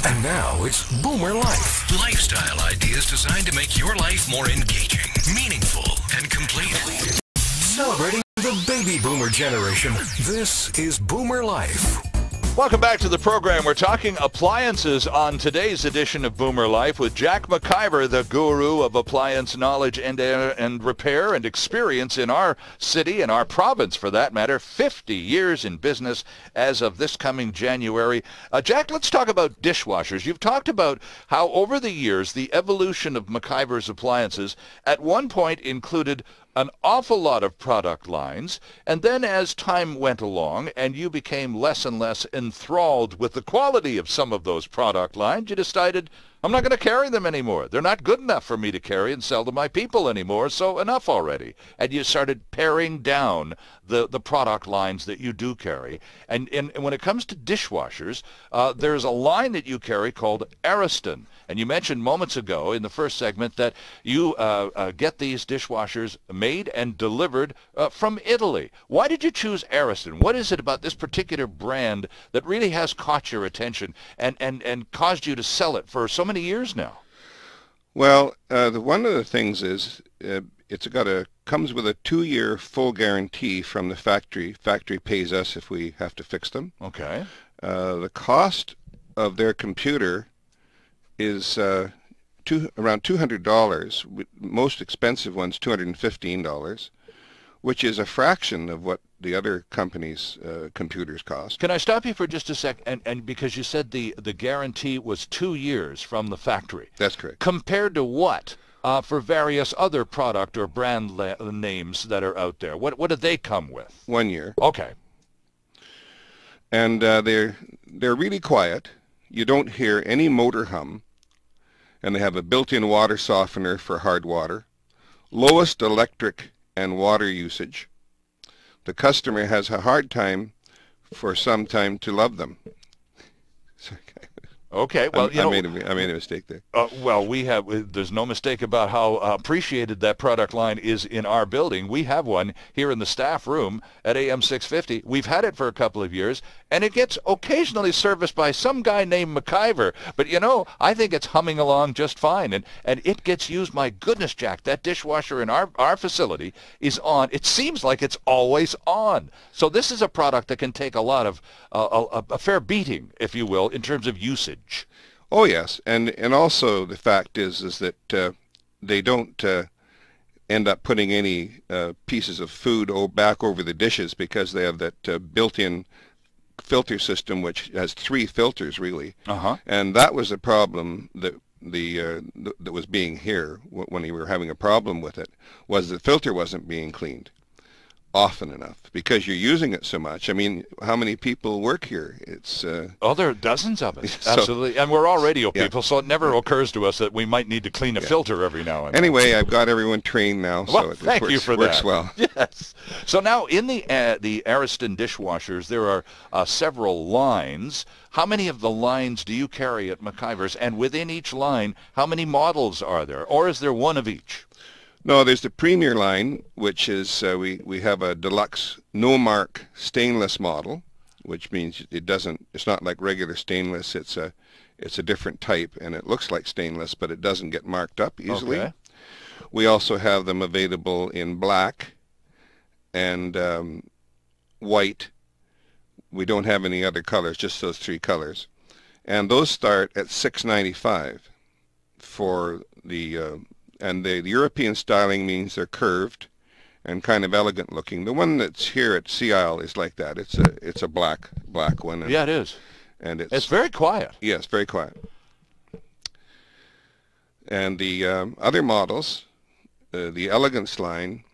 And now it's Boomer Life. Lifestyle ideas designed to make your life more engaging, meaningful, and complete. Celebrating the baby boomer generation, this is Boomer Life. Welcome back to the program. We're talking appliances on today's edition of Boomer Life with Jack McIver, the guru of appliance knowledge and repair and experience in our city and our province, for that matter. 50 years in business as of this coming January. Jack, let's talk about dishwashers. You've talked about how over the years the evolution of McIver's appliances at one point included an awful lot of product lines, and then as time went along and you became less and less enthralled with the quality of some of those product lines, you decided, I'm not going to carry them anymore. They're not good enough for me to carry and sell to my people anymore, so enough already. And you started paring down the product lines that you do carry. And when it comes to dishwashers, there's a line that you carry called Ariston. And you mentioned moments ago in the first segment that you get these dishwashers made and delivered from Italy. Why did you choose Ariston? What is it about this particular brand that really has caught your attention and caused you to sell it for so many years now? Well, one of the things is comes with a 2-year full guarantee from the factory. Factory pays us if we have to fix them. Okay. The cost of their computer is around $200. Most expensive ones $215, which is a fraction of what the other companies' computers cost. Can I stop you for just a sec? And because you said the guarantee was 2 years from the factory. That's correct. Compared to what? For various other product or brand names that are out there. What do they come with? 1 year. Okay. And they're really quiet. You don't hear any motor hum. And they have a built-in water softener for hard water. Lowest electric and water usage. The customer has a hard time for some time to love them. Okay, well, I made a mistake there. Well, there's no mistake about how appreciated that product line is in our building. We have one here in the staff room at AM 650. We've had it for a couple of years, and it gets occasionally serviced by some guy named McIver. But, I think it's humming along just fine, and it gets used. My goodness, Jack, that dishwasher in our facility is on. It seems like it's always on. So this is a product that can take a lot of, a fair beating, if you will, in terms of usage. Oh yes, and also the fact is that they don't end up putting any pieces of food back over the dishes because they have that built-in filter system which has 3 filters really. And that was a problem that that was being here when we were having a problem with it, was the filter wasn't being cleaned often enough because you're using it so much. I mean, how many people work here? It's there are dozens of us. So, absolutely, and we're all radio people, so it never occurs to us that we might need to clean a filter every now and then. Anyway, I've got everyone trained now, well, so it thank you for works that. Well. Yes. So now in the Ariston dishwashers, there are several lines. How many of the lines do you carry at McIver's? And within each line, how many models are there, or is there one of each? No, there's the Premier line, which is we have a deluxe no-mark stainless model, which means it's not like regular stainless. It's a different type, and it looks like stainless, but it doesn't get marked up easily. Okay. We also have them available in black and white. We don't have any other colors, just those 3 colors, and those start at $6.95 for the. And the European styling means they're curved and kind of elegant looking. The one that's here at CISL is like that. It's a black one. Yeah, it is. And it's very quiet. Yes, very quiet. And the other models, the Elegance line,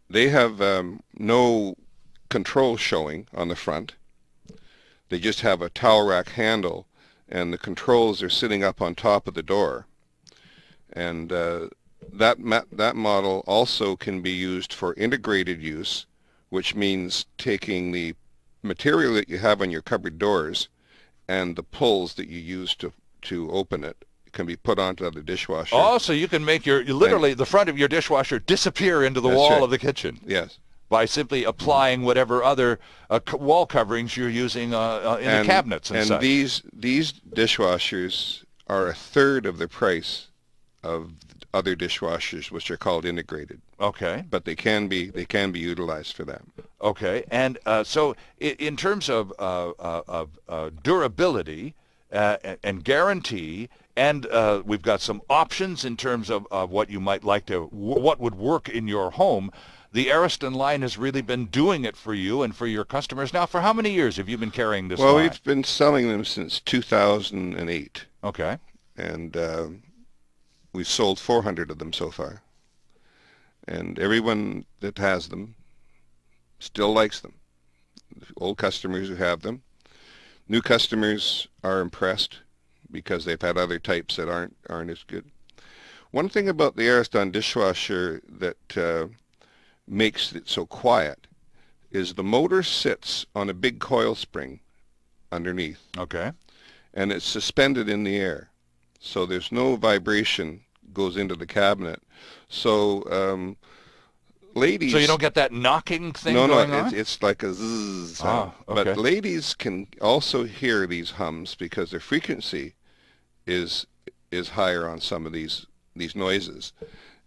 they have no control showing on the front. They just have a towel rack handle, and the controls are sitting up on top of the door. And that model also can be used for integrated use, which means taking the material that you have on your cupboard doors and the pulls that you use to open it can be put onto the dishwasher. Oh, so you can make literally the front of your dishwasher disappear into the wall of the kitchen. Yes. by simply applying whatever other wall coverings you're using in the cabinets and such. And these dishwashers are a third of the price of other dishwashers, which are called integrated. Okay. But they can be utilized for that. Okay. And so in terms of durability and guarantee, and we've got some options in terms of what you might like to, what would work in your home. The Ariston line has really been doing it for you and for your customers. Now, for how many years have you been carrying this line? Well, we've been selling them since 2008. Okay. And we've sold 400 of them so far. And everyone that has them still likes them. Old customers who have them. New customers are impressed because they've had other types that aren't as good. One thing about the Ariston dishwasher that makes it so quiet is the motor sits on a big coil spring underneath. Okay. And it's suspended in the air. So there's no vibration goes into the cabinet. So ladies... So you don't get that knocking thing going on? No, it's like a zzz sound. Oh, okay. But ladies can also hear these hums because their frequency is higher on some of these noises.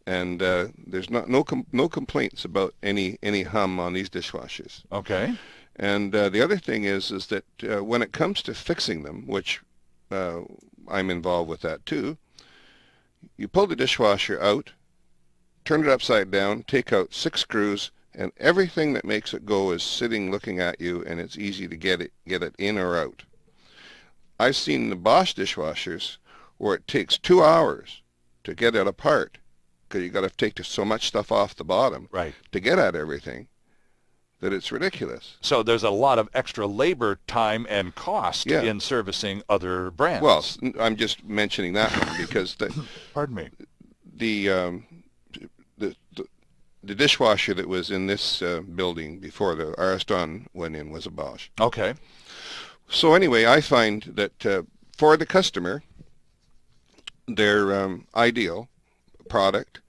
And there's no complaints about any hum on these dishwashers. Okay. And the other thing is that when it comes to fixing them, which I'm involved with that too, you pull the dishwasher out, turn it upside down, take out 6 screws, and everything that makes it go is sitting looking at you, and it's easy to get it in or out. I've seen the Bosch dishwashers where it takes 2 hours to get it apart, because you got to take so much stuff off the bottom to get at everything, that it's ridiculous. So there's a lot of extra labor, time, and cost in servicing other brands. Well, I'm just mentioning that one because Pardon me. The dishwasher that was in this building before the Ariston went in was a Bosch. Okay. So anyway, I find that for the customer, they're ideal product.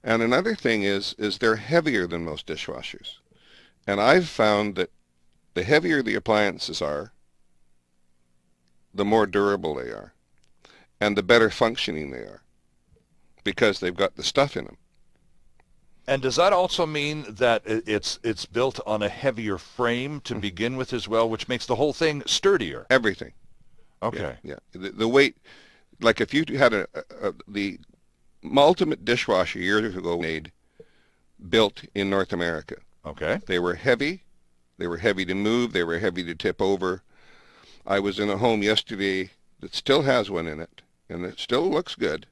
And another thing is they're heavier than most dishwashers. And I've found that the heavier the appliances are, the more durable they are, and the better functioning they are, because they've got the stuff in them. And does that also mean that it's built on a heavier frame to begin with as well, which makes the whole thing sturdier? Everything. Okay. Yeah. The weight, like if you had the ultimate dishwasher years ago made, built in North America. Okay. They were heavy. They were heavy to move. They were heavy to tip over. I was in a home yesterday that still has one in it, and it still looks good.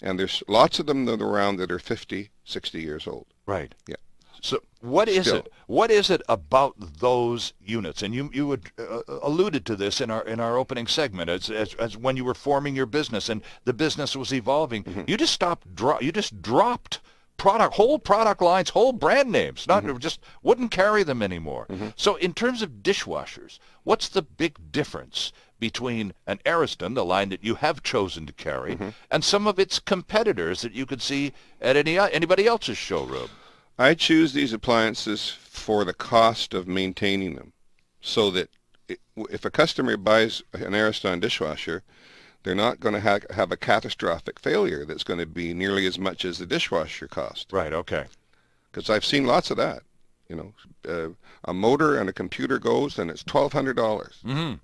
And there's lots of them that are around that are 50, 60 years old. Right. Yeah. So what is it? What is it about those units? And you would, alluded to this in our opening segment as when you were forming your business and the business was evolving. Mm-hmm. You just dropped whole product lines, whole brand names, just wouldn't carry them anymore. Mm-hmm. So in terms of dishwashers, what's the big difference between an Ariston, the line that you have chosen to carry, and some of its competitors that you could see at anybody else's showroom? I choose these appliances for the cost of maintaining them, so that if a customer buys an Ariston dishwasher, they're not going to have a catastrophic failure that's going to be nearly as much as the dishwasher cost. Right, okay. Because I've seen lots of that. You know, a motor and a computer goes, and it's $1,200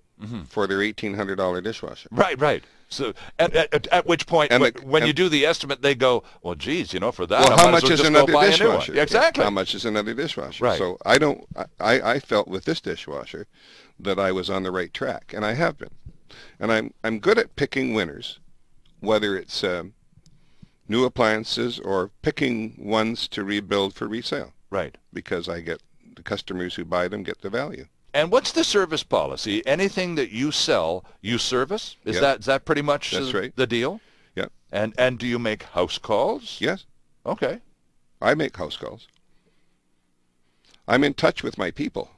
for their $1,800 dishwasher. Right. So at which point, when you do the estimate, they go, well, geez, for that, well, how much is another dishwasher? Yeah, exactly. How much is another dishwasher? Right. So I felt with this dishwasher that I was on the right track, and I have been. And I'm good at picking winners, whether it's new appliances or picking ones to rebuild for resale. Right. Because I get the customers who buy them get the value. And what's the service policy? Anything that you sell, you service? Is that pretty much the deal? Yeah. And do you make house calls? Yes. Okay. I make house calls. I'm in touch with my people.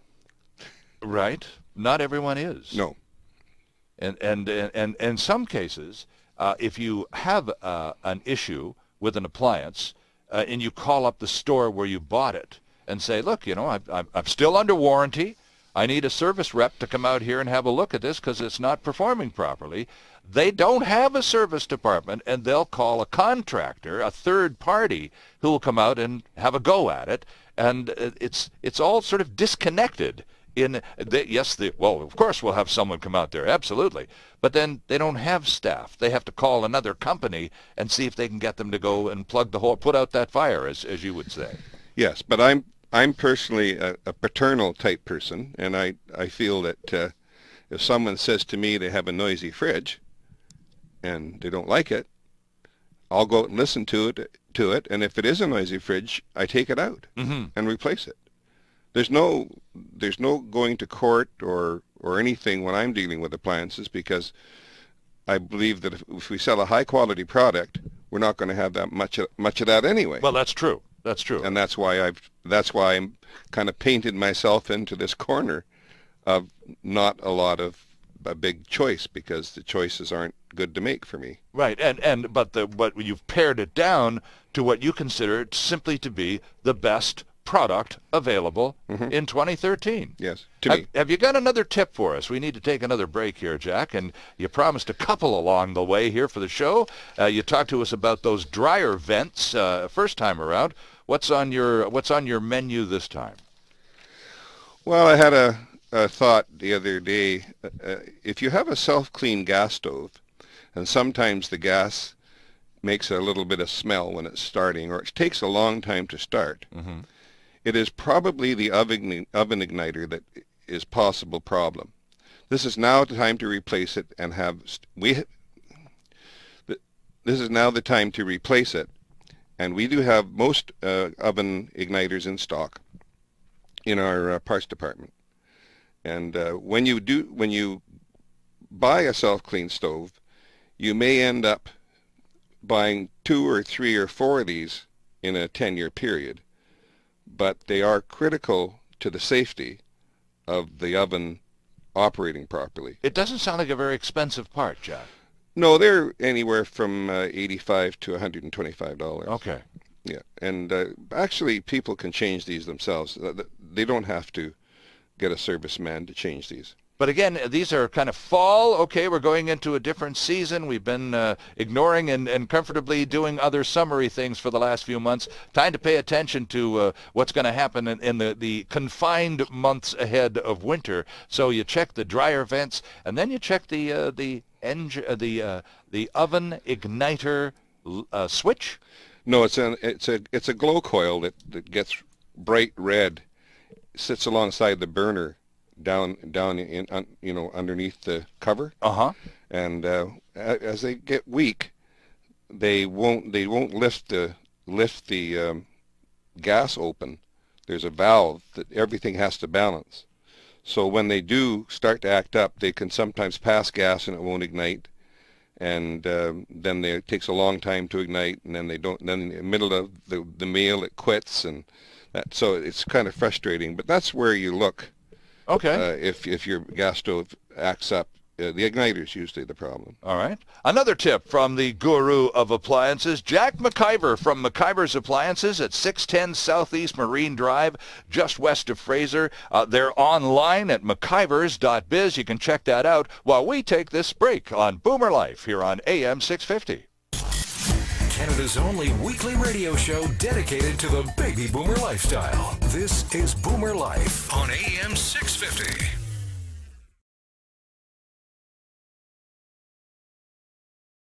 Right. Not everyone is. No. And in some cases, if you have an issue with an appliance and you call up the store where you bought it, and say, look, you know, I'm still under warranty. I need a service rep to come out here and have a look at this because it's not performing properly. They don't have a service department, and they'll call a contractor, a third party, who will come out and have a go at it. And it's all sort of disconnected. Well, of course we'll have someone come out there, absolutely. But then they don't have staff. They have to call another company and see if they can get them to go and plug the hole, put out that fire, as you would say. Yes, but I'm personally a paternal type person, and I feel that if someone says to me they have a noisy fridge and they don't like it, I'll go out and listen to it, and if it is a noisy fridge, I take it out and replace it. There's no going to court or anything when I'm dealing with appliances, because I believe that if we sell a high quality product, we're not going to have that much of that anyway. Well, that's true. That's true. And that's why I'm kind of painted myself into this corner of not a lot of a big choice, because the choices aren't good to make for me. Right, but you've pared it down to what you consider simply to be the best product available in 2013. Yes, to me. Have you got another tip for us? We need to take another break here, Jack, and you promised a couple along the way here for the show. You talked to us about those dryer vents first time around. What's on your menu this time? Well, I had a thought the other day. If you have a self-clean gas stove, and sometimes the gas makes a little bit of smell when it's starting, or it takes a long time to start, it is probably the oven igniter that is possible problem. This is now the time to replace it and this is now the time to replace it, and we do have most oven igniters in stock in our parts department. And when you buy a self-clean stove, you may end up buying 2 or 3 or 4 of these in a 10-year period, but they are critical to the safety of the oven operating properly. It doesn't sound like a very expensive part, Jack. No, they're anywhere from $85 to $125. Okay. Yeah, and actually people can change these themselves. They don't have to get a serviceman to change these. But again, these are kind of fall. Okay, we're going into a different season. We've been ignoring and comfortably doing other summery things for the last few months. Time to pay attention to what's going to happen in the confined months ahead of winter. So you check the dryer vents, and then you check the oven igniter switch. No, it's a glow coil that gets bright red, sits alongside the burner, down in underneath the cover. And as they get weak, they won't lift the gas open. There's a valve that everything has to balance. So when they do start to act up, they can sometimes pass gas and it won't ignite, and then it takes a long time to ignite, and then they don't. Then in the middle of the meal, it quits, and so it's kind of frustrating. But that's where you look. Okay. If your gas stove acts up, the igniter is usually the problem. All right. Another tip from the guru of appliances, Jack McIver from McIver's Appliances at 610 Southeast Marine Drive, just west of Fraser. They're online at mcivers.biz. You can check that out while we take this break on Boomer Life here on AM 650. Canada's only weekly radio show dedicated to the baby boomer lifestyle. This is Boomer Life on AM 650.